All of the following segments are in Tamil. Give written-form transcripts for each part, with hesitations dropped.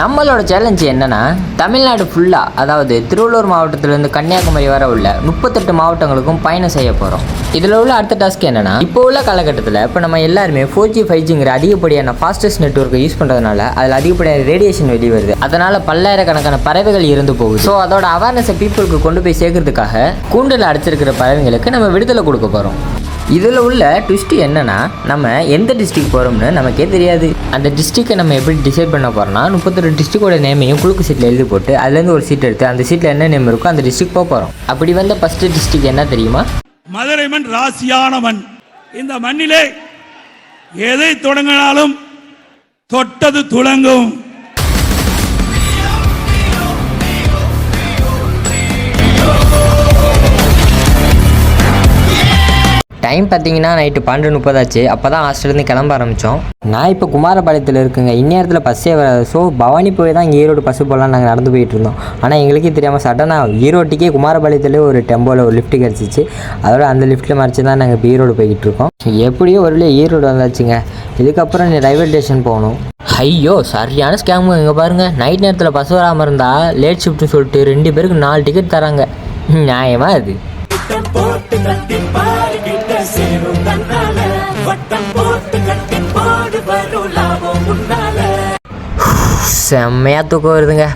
நம்மளோட சேலஞ்சு என்னன்னா, தமிழ்நாடு ஃபுல்லாக, அதாவது திருவள்ளூர் மாவட்டத்திலேருந்து கன்னியாகுமரி வர உள்ள 38 மாவட்டங்களுக்கும் பயணம் செய்ய போகிறோம். இதில் உள்ள அடுத்த டாஸ்க் என்னன்னா, இப்போ உள்ள காலகட்டத்தில் இப்போ நம்ம எல்லாருமே 4G 5Gங்கிற அதிகப்படியான ஃபாஸ்டஸ்ட் நெட்வொர்க்கை யூஸ் பண்ணுறதுனால அதில் அதிகப்படியான ரேடியேஷன் வெளியே வருது. அதனால் பல்லாயிரக்கணக்கான பறவைகள் இருந்து போகுது. ஸோ அதோட அவேர்னஸை பீப்புளுக்கு கொண்டு போய் சேர்க்கறதுக்காக கூண்டில் அடைச்சிருக்கிற பறவைங்களுக்கு நம்ம விடுதலை கொடுக்க போகிறோம். இதில் உள்ள ட்விஸ்ட் என்னன்னா, நம்ம எந்த டிஸ்ட்ரிக் போகிறோம்னு நமக்கே தெரியாது. அந்த டிஸ்ட்ரிக்டை நம்ம எப்படி டிசைட் பண்ண போகிறோம்னா, 38 டிஸ்ட்ரிக்டோட நேமையும் குலுக்கு சீட்டில் எழுதி போட்டு அதுலேருந்து ஒரு சீட் எடுத்து அந்த சீட்டில் என்ன நேம் இருக்கோ அந்த டிஸ்ட்ரிக் போக போகிறோம். அப்படி வந்த ஃபஸ்ட்டு டிஸ்ட்ரிக் என்ன தெரியுமா? மதுரை மண் ராசியான மண். இந்த மண்ணிலே எதை தொடங்கினாலும் தொட்டது துளங்கும். டைம் பார்த்தீங்கன்னா நைட்டு 12:30 ஆச்சு. அப்போ தான் ஹாஸ்டல்லேருந்து கிளம்ப ஆரம்பித்தோம். நான் இப்போ குமாரபாளையத்தில் இருக்குங்க. இந்நேரத்தில் பஸ்ஸே வராது. ஸோ பவானி போய் தான் இங்கே ஈரோடு பஸ்ஸு போகலாம் நாங்கள் நடந்து போயிட்டு இருந்தோம். ஆனால் எங்களுக்கே தெரியாமல் சடனாக ஈரோட்டுக்கே குமாரபாளையத்துலேயே ஒரு டெம்போவில் ஒரு லிஃப்ட் கிடச்சிச்சு. அதோட அந்த லிஃப்ட்டில் மறைச்சி தான் நாங்கள் இப்போ ஈரோடு போய்கிட்டு இருக்கோம். எப்படியோ ஒரு ஈரோடு வந்தாச்சுங்க. இதுக்கப்புறம் நீ ரயில்வே ஸ்டேஷன் போகணும். ஐயோ சரியான ஸ்கேமு. இங்கே பாருங்கள், நைட் நேரத்தில் பஸ் வராமல் இருந்தால் லேட் ஷிஃப்ட்னு சொல்லிட்டு 2 பேருக்கு 4 டிக்கெட் தராங்க. நியாயமா அது? செம்மையாக தூக்கம் வருதுங்க.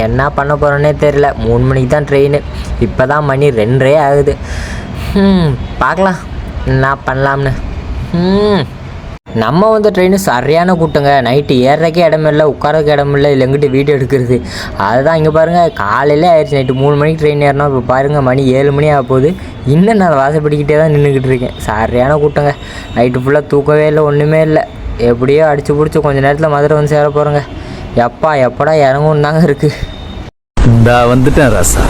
என்ன பண்ண போகிறோன்னே தெரியல. 3 மணிக்கு தான் ட்ரெயின். இப்போ தான் மணி 2:30 ஆகுது. பார்க்கலாம் என்ன பண்ணலாம்னு. நம்ம வந்து ட்ரெயின் சரியான கூட்டங்க. நைட்டு ஏறதுக்கே இடமில்லை, உட்காரதுக்கு இடமில்லை, இல்லை எங்கிட்ட வீடியோ எடுக்கிறது. அதுதான் இங்கே பாருங்கள், காலையில் ஆயிடுச்சு. நைட்டு 3 மணிக்கு ட்ரெயின் ஏறினோம். இப்போ பாருங்கள் மணி 7 மணி ஆக போகுது. இன்னும் நான் வாசப்படிக்கிட்டே தான் நின்றுக்கிட்டு இருக்கேன். சரியான கூட்டங்க. நைட்டு ஃபுல்லாக தூக்கவே இல்லை, ஒன்றுமே இல்லை. எப்படியோ அடிச்சு பிடிச்சி கொஞ்சம் நேரத்தில் மதுரை வந்து சேர போகிறோங்க. எப்படா இறங்கும் தாங்க இருக்குது. இந்த வந்துட்டேன் ராசா.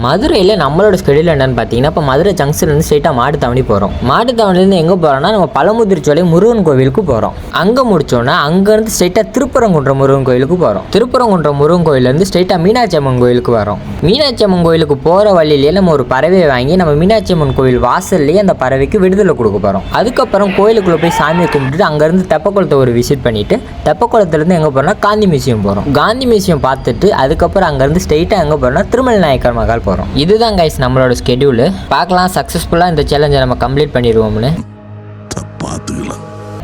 மதுரையில் நம்மளோட ஸ்கெடியூல் என்னென்னு பார்த்தீங்கன்னா, இப்போ மதுரை ஜங்ஷன்லேருந்து ஸ்ட்ரெயிட்டாக மாட்டுத்தாவணி போகிறோம். மாட்டுத்தாவணிலேருந்து எங்கே போகிறோம்னா, நம்ம பழமுதிர்ச்சோலை முருகன் கோவிலுக்கு போகிறோம். அங்கே முடித்தோன்னா அங்கேருந்து ஸ்ட்ரெயிட்டாக திருப்பரங்குன்றம் முருகன் கோயிலுக்கு போகிறோம். திருப்பரங்குன்றம் முருகன் கோயிலேருந்து ஸ்ட்ரெயிட்டாக மீனாட்சி அம்மன் கோயிலுக்கு வரோம். மீனாட்சி அம்மன் கோயிலுக்கு போகிற வழியிலேயே நம்ம ஒரு பறவையை வாங்கி நம்ம மீனாட்சி அம்மன் கோயில் வாசல்லேயே அந்த பறவைக்கு விடுதலை கொடுக்க போகிறோம். அதுக்கப்புறம் கோயிலுக்குள்ளே போய் சாமியை கும்பிட்டுட்டு அங்கேருந்து தெப்பக்குளத்தை ஒரு விசிட் பண்ணிவிட்டு, தெப்பக்குளத்துலேருந்து எங்கே போகிறோம்னா காந்தி மியூசியம் போகிறோம். காந்தி மியூசியம் பார்த்துட்டு அதுக்கப்புறம் அங்கேருந்து ஸ்ட்ரெயிட்டாக எங்கே போகிறோம்னா திருமலை நாயக்கர் மகால் போகிறோம். இதுதான் கைஸ் நம்மளோட ஸ்கெடியூல். பார்க்கலாம் சக்ஸஸ்ஃபுல்லாக இந்த சேலஞ்சை நம்ம கம்ப்ளீட் பண்ணிடுவோம்னு.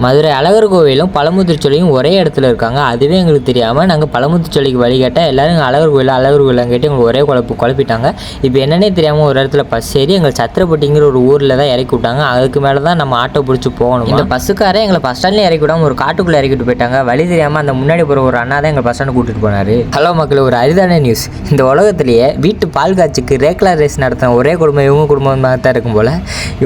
மதுரை அழகர் கோவிலும் பழமுதிர்ச்சோலையும் ஒரே இடத்துல இருக்காங்க. அதுவே எங்களுக்கு தெரியாமல் நாங்கள் பழமுதிர்ச்சோலைக்கு வழி கேட்டால் எல்லோரும் அழகர் கோயிலாம் கேட்டு எங்களுக்கு ஒரே குழப்பிட்டாங்க. இப்போ என்னன்னே தெரியாமல் ஒரு இடத்துல பஸ் ஏறி எங்களை சத்திரப்பட்டிங்கிற ஒரு ஊரில் தான் இறக்கி விட்டாங்க. அதுக்கு மேலே தான் நம்ம ஆட்டோ பிடிச்சி போகணும். இந்த பஸ்ஸுக்காரே எங்களை பஸ் ஸ்டாண்ட்லேயே இறக்கி விடாமல் ஒரு காட்டுக்குள்ளே இறக்கிட்டு போயிட்டாங்க. வழி தெரியாமல் அந்த முன்னாடி போகிற ஒரு அண்ணா தான் எங்கள் பஸ் ஸ்டாண்டு கூட்டிகிட்டு போனார். ஹலோ மக்கள், ஒரு அரிதான நியூஸ். இந்த உலகத்திலேயே வீட்டு பால் காய்ச்சிக்கு ரேக்லா ரேஸ் நடத்தின ஒரே குடும்பம் இவங்க குடும்பமாக தான் இருக்கும் போல்.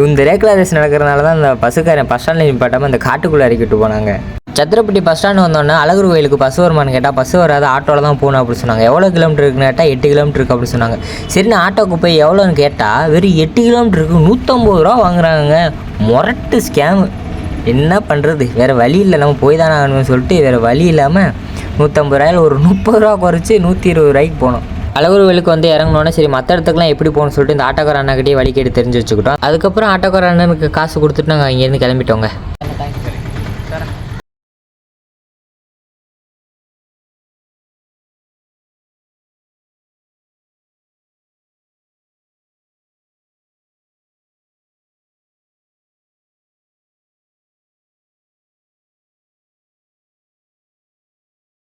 இந்த ரேக்லா ரேஸ் நடக்கிறதுனால தான் அந்த பஸ்ஸுக்காரன் பஸ் ஸ்டாண்டில் நிப்பாட்டாமல் அந்த காட்டுக்குள்ளே இறக்கிட்டு போனாங்க. சத்திரப்பட்டி பஸ் ஸ்டாண்டு வந்தோடனே அழகர் கோயிலுக்கு பஸ் வருமானு கேட்டால் பஸ் வராது, ஆட்டோவில் தான் போகணும் அப்படின்னு சொன்னாங்க. எவ்வளோ கிலோமீட்டர் இருக்குன்னு கேட்டால் 8 கிலோமீட்டர் இருக்குது அப்படின்னு சொன்னாங்க. சரி நான் ஆட்டோவுக்கு போய் எவ்வளோன்னு கேட்டால் வெறும் 8 கிலோமீட்டருக்கு 150 ரூபா வாங்குறாங்க. முரட்டு ஸ்கேமு. என்ன பண்ணுறது, வேறு வழி இல்லை, நம்ம போய் தானே ஆகணும்னு சொல்லிட்டு வேறு வழி இல்லாமல் 150 ரூபாயில் ஒரு 30 ரூபா குறைச்சி 120 ரூபாய்க்கு போனோம். அழகர் கோயிலுக்கு வந்து இறங்கினோன்னே சரி மற்ற இடத்துக்குலாம் எப்படி போகணும்னு சொல்லிட்டு இந்த ஆட்டோக்கார அண்ணாக்கிட்டே வழி கேட்டு தெரிஞ்சு வச்சுக்கிட்டோம். அதுக்கப்புறம் ஆட்டோக்கார அண்ணனுக்கு காசு கொடுத்துட்டு நாங்கள் இங்கேருந்து கிளம்பிட்டோங்க.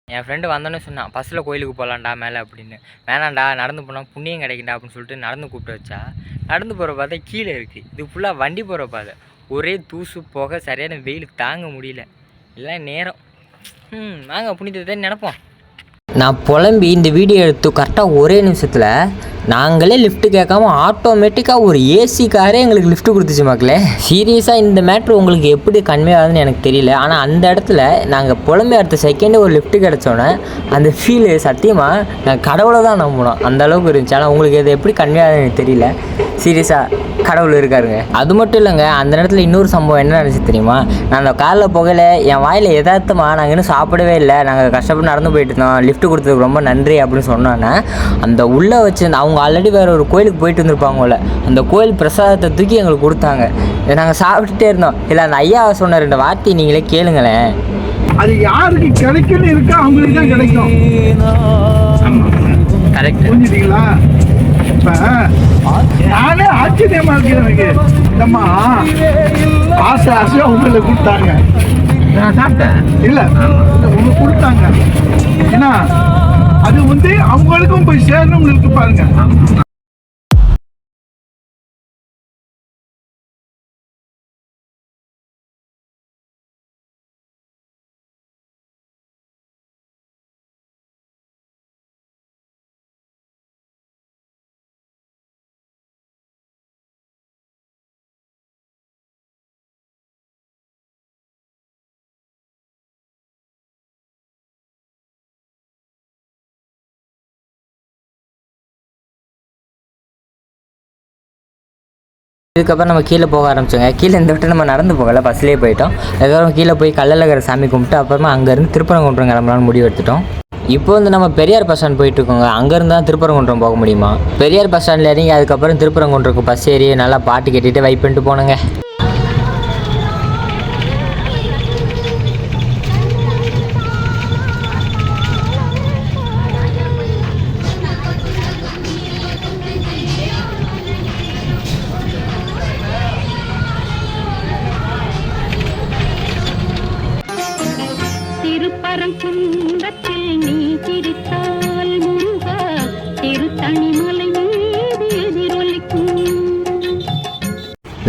என் ஃப்ரெண்டு வந்தோன்னே சொன்னான், பஸ்ஸில் கோயிலுக்கு போகலான்டா மேலே அப்படின்னு. வேணாண்டா நடந்து போனால் புண்ணியம் கிடைக்குண்டா அப்படின்னு சொல்லிட்டு நடந்து கூப்பிட்டு வச்சா. நடந்து போகிற பாதை கீழே இருக்குது. இது ஃபுல்லாக வண்டி போகிற பாதை. ஒரே தூசு போக சரியான வெயில் தாங்க முடியல. இல்லை நேரம் வாங்க புண்ணியத்தை நினைப்போம். நான் புலம்பி இந்த வீடியோ எடுத்து கரெக்டாக ஒரே நிமிஷத்தில் நாங்களே லிஃப்ட்டு கேட்காம ஆட்டோமேட்டிக்காக ஒரு ஏசி காரே எங்களுக்கு லிஃப்ட்டு கொடுத்துச்சு மக்களே. சீரியஸாக இந்த மேட்ரு உங்களுக்கு எப்படி கன்வே ஆகுதுன்னு எனக்கு தெரியல. ஆனால் அந்த இடத்துல நாங்கள் புலம்பி அடுத்த செகண்டே ஒரு லிஃப்ட்டு கிடச்சோன்னே அந்த ஃபீலு சத்தியமாக நாங்கள் கடவுளை தான் நம்பினோம். அந்த அளவுக்கு இருந்துச்சு. ஆனால் உங்களுக்கு இது எப்படி கன்வே ஆகுதுன்னு எனக்கு தெரியல. சீரியஸாக கடவுள் இருக்காருங்க. அது மட்டும் இல்லைங்க, அந்த நேரத்தில் இன்னொரு சம்பவம் என்ன நினச்சி தெரியுமா? நான் அந்த காரில் போகல என் வாயில் எதார்த்தமாக நாங்கள் இன்னும் சாப்பிடவே இல்லை, நாங்கள் கஷ்டப்பட்டு நடந்து போயிட்டு இருந்தோம், லிஃப்ட் கொடுத்ததுக்கு ரொம்ப நன்றி அப்படின்னு சொன்னோன்னே அந்த உள்ளே வச்சு அவங்க ஆல்ரெடி வேறு ஒரு கோயிலுக்கு போயிட்டு வந்திருப்பாங்கல்ல, அந்த கோயில் பிரசாதத்தை தூக்கி எங்களுக்கு கொடுத்தாங்க. நாங்கள் சாப்பிட்டுட்டே இருந்தோம். இல்லை அந்த ஐயா சொன்ன 2 வார்த்தை நீங்களே கேளுங்களேன். அது யாருக்கு கிடைக்குன்னு இருக்கா அவங்களுக்கு தான் கிடைக்கும். கரெக்ட், புரிஞ்சுட்டீங்களா? இப்ப நானே ஆச்சரியமா இருக்கேன் எனக்கு. நம்ம ஆசை ஆசையா உங்களுக்கு கொடுத்தாங்க, நான் சாப்பிட்டேன். இல்ல உங்களுக்கு கொடுத்தாங்க. ஏன்னா அது வந்து அவங்களுக்கும் போய் சேரணும்னு இருக்கு பாருங்க. இதுக்கப்புறம் நம்ம கீழே போக ஆரம்பிச்சோங்க. கீழே இந்த விட்டு நம்ம நடந்து போகலை, பஸ்லேயே போயிட்டோம். அதுக்கப்புறம் கீழே போய் கல்லழகர் சாமி கும்பிட்டு அப்புறமா அங்கேருந்து திருப்பரங்குன்றம் கிளம்பலான்னு முடிவு எடுத்துட்டோம். இப்போ வந்து நம்ம பெரியார் பஸ் ஸ்டாண்ட் போயிட்டுருக்கோங்க. அங்கேருந்து தான் திருப்பரங்குன்றம் போக முடியுமா. பெரியார் பஸ் ஸ்டாண்டில் இறங்கி அதுக்கப்புறம் திருப்பரங்குன்றத்துக்கு பஸ் ஏறி நல்லா பாட்டு கேட்டுட்டு வைப் பண்ணிட்டு போனோங்க. திருப்பரங்குன்றத்தில் நீ சிரித்தால் முருகா திருத்தணிமலை மீது எதிரொலிக்கும்.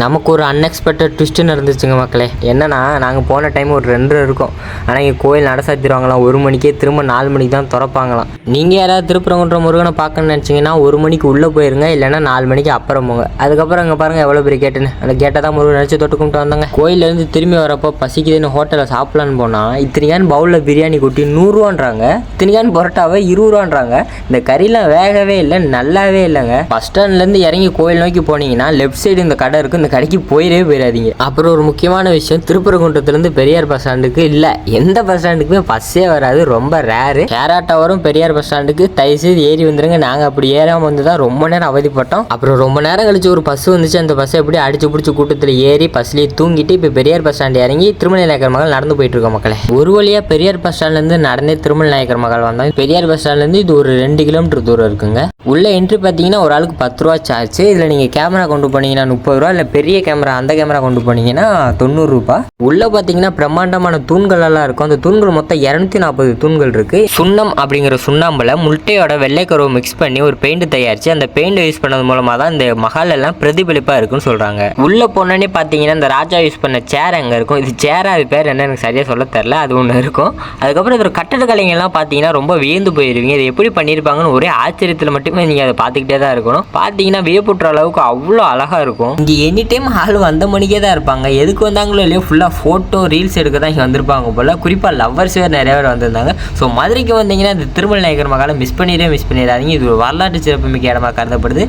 நமக்கு ஒரு அன்எக்ஸ்பெக்டட் ட்விஸ்ட்டு நடந்துச்சுங்க மக்களே. என்னன்னா, நாங்கள் போன டைம் ஒரு 2 இருக்கும். ஆனால் இங்கே கோயில் நட சாத்திடுவாங்களாம் 1 மணிக்கே, திரும்ப 4 மணிக்கு தான் திறப்பாங்களாம். நீங்கள் யாராவது திருப்பரங்குன்றம் முருகனை பார்க்கணும்னு நினச்சிங்கன்னா 1 மணிக்கு உள்ளே போயிருங்க, இல்லைன்னா 4 மணிக்கு அப்புறம் போங்க. அதுக்கப்புறம் அங்கே பாருங்கள் எவ்வளோ பெரிய கேட்டுன்னு. அந்த கேட்டை தான் முருகன் நினச்சி தொட்டு கும்பிட்டு வந்தாங்க. கோயிலேருந்து திரும்பி வரப்போ பசிக்குதுன்னு ஹோட்டலில் சாப்பிட்லான்னு போனால் இத்தனைக்கான பவுலில் பிரியாணி கொட்டி 100 ரூபான்றாங்க, இத்தனைக்கான பரோட்டாவை 20 ரூபான்றாங்க. இந்த கறிலாம் வேகவே இல்லை, நல்லாவே இல்லைங்க. பஸ் ஸ்டாண்ட்லேருந்து இறங்கி கோயில் நோக்கி போனீங்கன்னா லெஃப்ட் சைடு இந்த கடை இருக்குது, இந்த கடைக்கு போயிடாதீங்க. அப்புறம் ஒரு முக்கியமான விஷயம், திருப்பரங்குன்றத்துலேருந்து பெரியார் பஸ் ஸ்டாண்டுக்கு இல்லை எந்த பஸ் ஸ்டாண்டுக்குமே பஸ்ஸே வராது, ரொம்ப ரேரு. கேராட்டா வரும் பெரியார் பஸ் ஸ்டாண்டுக்கு, தயவுசெய்து ஏறி வந்துருங்க. நாங்கள் அப்படி ஏறாமல் வந்து தான் ரொம்ப நேரம் அவதிப்பட்டோம். அப்புறம் ரொம்ப நேரம் கழிச்சு ஒரு பஸ் வந்துச்சு. அந்த பஸ்ஸை எப்படி அடிச்சு பிடிச்சி கூட்டத்தில் ஏறி பஸ்லேயே தூங்கிட்டு இப்போ பெரியார் பஸ் ஸ்டாண்டு இறங்கி திருமலை நாயக்கர் மகள் நடந்து போயிட்டு இருக்கோம் மக்களே. ஒரு வழியாக பெரியார் பஸ் ஸ்டாண்ட்லேருந்து நடந்தே திருமலை நாயக்கர் மகள் வந்தோம். பெரியார் பஸ் ஸ்டாண்ட்லேருந்து இது ஒரு 2 கிலோமீட்டர் தூரம் இருக்குங்க. உள்ள என்ட்ரி பார்த்தீங்கன்னா ஒரு ஆளுக்கு 10 ரூபா சார்ஜ். இதில் நீங்கள் கேமரா கொண்டு போனீங்கன்னா 30 ரூபா, இல்லை பெரிய கேமரா அந்த கேமரா கொண்டு போனீங்கன்னா 90 ரூபா. உள்ள பார்த்தீங்கன்னா பிரம்மாண்டமான தூண்கள் எல்லாம் இருக்கும். அந்த தூண்கள் மொத்தம் 240 தூண்கள் இருக்கு. சுண்ணம் அப்படிங்கிற சுண்ணாம்புல முட்டையோட வெள்ளைக்கருவை மிக்ஸ் பண்ணி ஒரு பெயிண்ட் தயாரிச்சு அந்த பெயிண்ட் யூஸ் பண்ணது மூலமா தான் இந்த மஹால் எல்லாம் பிரதிபலிப்பா இருக்குன்னு சொல்றாங்க. உள்ள போனோடனே பார்த்தீங்கன்னா இந்த ராஜா யூஸ் பண்ண சேர் அங்கே இருக்கும். இது சேரா, அது பேர் என்ன எனக்கு சரியா சொல்ல தெரியல, அது ஒன்று இருக்கும். அதுக்கப்புறம் இதோட கட்டடக்கலைங்கெல்லாம் பார்த்தீங்கன்னா ரொம்ப வியந்து போயிருவீங்க. இதை எப்படி பண்ணியிருப்பாங்கன்னு ஒரே ஆச்சரியத்தில் மட்டுமே நீங்கள் அதை பார்த்துக்கிட்டே தான் இருக்கணும். பார்த்தீங்கன்னா வியப்புற்ற அளவுக்கு அவ்வளோ அழகாக இருக்கும். இங்கே எனி டைம் ஆள் வந்த மணிக்கே தான் இருப்பாங்க. எதுக்கு வந்தாங்களோ இல்லையோ ஃபுல்லாக ஃபோட்டோ ரீல்ஸ் எடுக்க தான் இங்கே வந்திருப்பாங்க போல். குறிப்பாக லவ்வர்ஸ் வேறு நிறைய பேர் வந்திருந்தாங்க. ஸோ மதுரைக்கு வந்தீங்கன்னா இந்த திருமலை நாயக்கர் மகாலை மிஸ் பண்ணிடாதீங்க. இது ஒரு வரலாற்று சிறப்புமிக்க இடமா கருதப்படுது.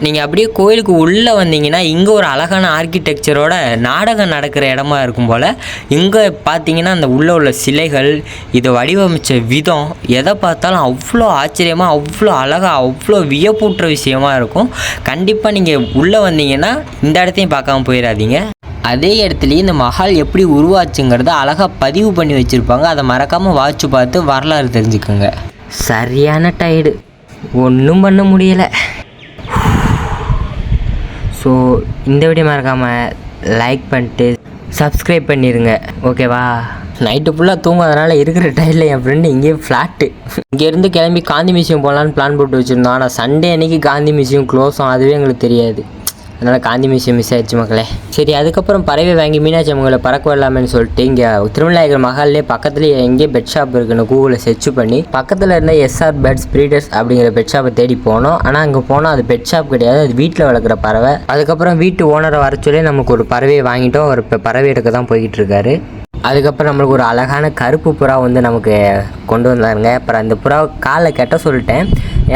நீங்கள் அப்படியே கோயிலுக்கு உள்ளே வந்தீங்கன்னா இங்கே ஒரு அழகான ஆர்கிடெக்சரோட நாடகம் நடக்கிற இடமா இருக்கும் போல். இங்கே பார்த்தீங்கன்னா அந்த உள்ளே உள்ள சிலைகள், இதை வடிவமைச்ச விதம், எதை பார்த்தாலும் அவ்வளோ ஆச்சரியமாக, அவ்வளோ அழகாக, அவ்வளோ வியப்பூட்டுற விஷயமா இருக்கும். கண்டிப்பாக நீங்கள் உள்ளே வந்தீங்கன்னா இந்த இடத்தையும் பார்க்காம போயிடாதீங்க. அதே இடத்துலையே இந்த மஹால் எப்படி உருவாச்சுங்கிறத அழகாக பதிவு பண்ணி வச்சுருப்பாங்க. அதை மறக்காமல் வாட்ச் பார்த்து வரலாறு தெரிஞ்சுக்கோங்க. சரியான டயர்டு, ஒன்றும் பண்ண முடியலை. ஸோ இந்த வீடியோ மறக்காமல் லைக் பண்ணிட்டு சப்ஸ்கிரைப் பண்ணிடுங்க, ஓகேவா? நைட்டு ஃபுல்லாக தூங்காதனால இருக்கிற டைமில் என் ஃப்ரெண்டு இங்கேயே ஃப்ளாட்டு. இங்கேருந்து கிளம்பி காந்தி மியூசியம் போகலான்னு பிளான் போட்டு வச்சுருந்தோம். ஆனால் சண்டே அன்றைக்கி காந்தி மியூசியம் க்ளோஸும், அதுவே எங்களுக்கு தெரியாது. அதனால் காந்தி மியூசியம் மிஸ் ஆயிடுச்சு மக்களே. சரி, அதுக்கப்புறம் பறவை வாங்கி மீனாட்சி அம்மங்களை பறக்க விடலாமேன்னு சொல்லிட்டு இங்கே திருமலைநாயக்கர் மஹால்லே பக்கத்துலேயே எங்கேயே பெட் ஷாப் இருக்குன்னு கூகுளில் சர்ச் பண்ணி பக்கத்தில் இருந்த எஸ்ஆர் பேர்ட்ஸ் ப்ரீடர்ஸ் அப்படிங்கிற பெட் ஷாப்பை தேடி போனோம். ஆனால் அங்கே போனால் அது பெட் ஷாப் கிடையாது, அது வீட்டில் வளர்க்குற பறவை. அதுக்கப்புறம் வீட்டு ஓனரை வர சொல்லி நமக்கு ஒரு பறவையை வாங்கிட்டோம். அவர் இப்போ பறவை எடுக்க தான் போய்கிட்டு இருக்காரு. அதுக்கப்புறம் நம்மளுக்கு ஒரு அழகான கருப்பு புறா வந்து நமக்கு கொண்டு வந்தாருங்க. அப்புறம் அந்த புறாவை காலில் கட்ட சொல்லிட்டேன்.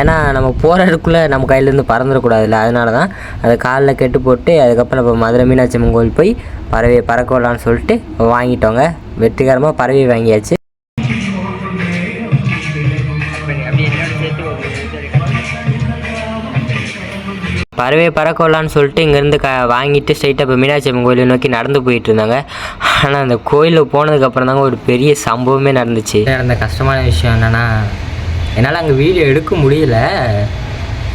ஏன்னா நம்ம போகிறதுக்குள்ளே நம்ம கையிலேருந்து பறந்துடக்கூடாதுல்ல, அதனால தான் அதை காலில் கெட்டு போட்டு அதுக்கப்புறம் இப்போ மதுரை மீனாட்சி அம்மன் கோவில் போய் பறவையை பறக்க விடலான்னு சொல்லிட்டு வாங்கிட்டோங்க. வெற்றிகரமாக பறவையை வாங்கியாச்சு. பறவையை பறக்க விடலான்னு சொல்லிட்டு இங்கேருந்து வாங்கிட்டு ஸ்ட்ரைட்டாக இப்போ மீனாட்சி அம்மன் கோயிலை நோக்கி நடந்து போயிட்டு இருந்தாங்க. ஆனால் அந்த கோயிலில் போனதுக்கப்புறம் தாங்க ஒரு பெரிய சம்பவமே நடந்துச்சு. நடந்த கஷ்டமான விஷயம் என்னென்னா, என்னால் அங்கே வீடியோ எடுக்க முடியல.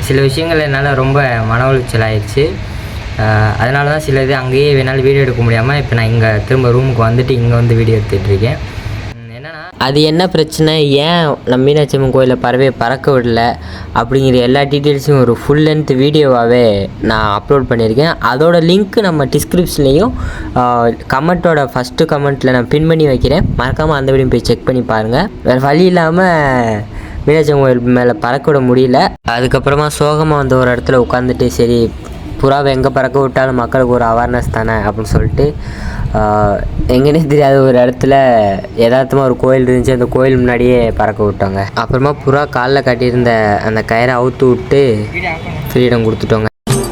சில விஷயங்கள் என்னால் ரொம்ப மன உளைச்சல் ஆயிடுச்சு. அதனால தான் சில இது அங்கேயே என்னால் வீடியோ எடுக்க முடியாமல் இப்போ நான் இங்கே திரும்ப ரூமுக்கு வந்துட்டு இங்கே வந்து வீடியோ எடுத்துகிட்ருக்கேன். என்னென்னா, அது என்ன பிரச்சனை, ஏன் நம்ம மீனாட்சி அம்மன் கோயிலில் பறவையை பறக்க விடல அப்படிங்கிற எல்லா டீட்டெயில்ஸையும் ஒரு ஃபுல் லென்த் வீடியோவாகவே நான் அப்லோட் பண்ணியிருக்கேன். அதோட லிங்க் நம்ம டிஸ்கிரிப்ஷன்லேயும் கமெண்ட்டோட ஃபஸ்ட்டு கமெண்ட்டில் நான் பின் பண்ணி வைக்கிறேன். மறக்காமல் அந்த வீடியோ போய் செக் பண்ணி பாருங்கள். வேறு வழி இல்லாமல் மீனாட்சி அம்மன் கோயில் மேலே பறக்க விட முடியல. அதுக்கப்புறமா சோகமாக வந்து ஒரு இடத்துல உட்காந்துட்டு, சரி புறாவை எங்கே பறக்க விட்டாலும் மக்களுக்கு ஒரு அவேர்னஸ் தானே அப்படின்னு சொல்லிட்டு எங்கேனே தெரியாத ஒரு இடத்துல யதார்த்தமாக ஒரு கோயில் இருந்துச்சு. அந்த கோயில் முன்னாடியே பறக்க விட்டாங்க. அப்புறமா புறா காலில் கட்டியிருந்த அந்த கயிறை அவுத்து விட்டு ஃப்ரீடம் கொடுத்துட்டோங்க.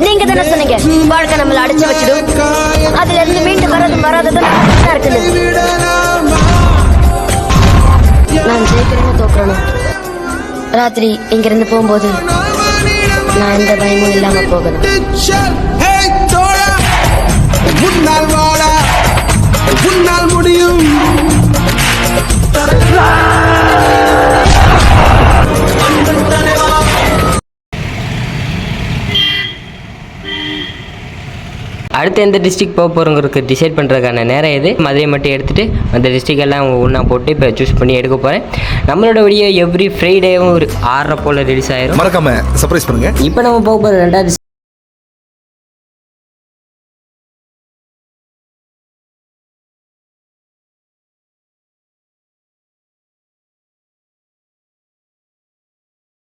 நீங்க தானே சொன்னீங்க வாழ்க்கை நம்மள அடிச்சு வச்சிடும், அதுல இருந்து மீண்டு வராததும் இருக்குது. நான் ஜெயிக்கிறேன்னு தோக்குறேன். ராத்திரி இங்கிருந்து போகும்போது நான் எந்த பயமும் இல்லாம போகணும். முடியும். அடுத்து எந்த டிஸ்ட்ரிக் போக போகிறோங்கிறதுக்கு டிசைட் பண்ணுறதுக்கான நேரம் இது. மதுரை மட்டும் எடுத்துகிட்டு அந்த டிஸ்ட்ரிக் எல்லாம் ஒன்றா போட்டு இப்போ சூஸ் பண்ணி எடுக்க போகிறேன். நம்மளோட வீடியோ எவ்ரி ஃப்ரைடேவும் ஒரு 6:30 போல் ரிலீஸ் ஆயிரும். மறக்காம சர்ப்ரைஸ் பண்ணுங்க. இப்போ நம்ம போக போகிற 2வது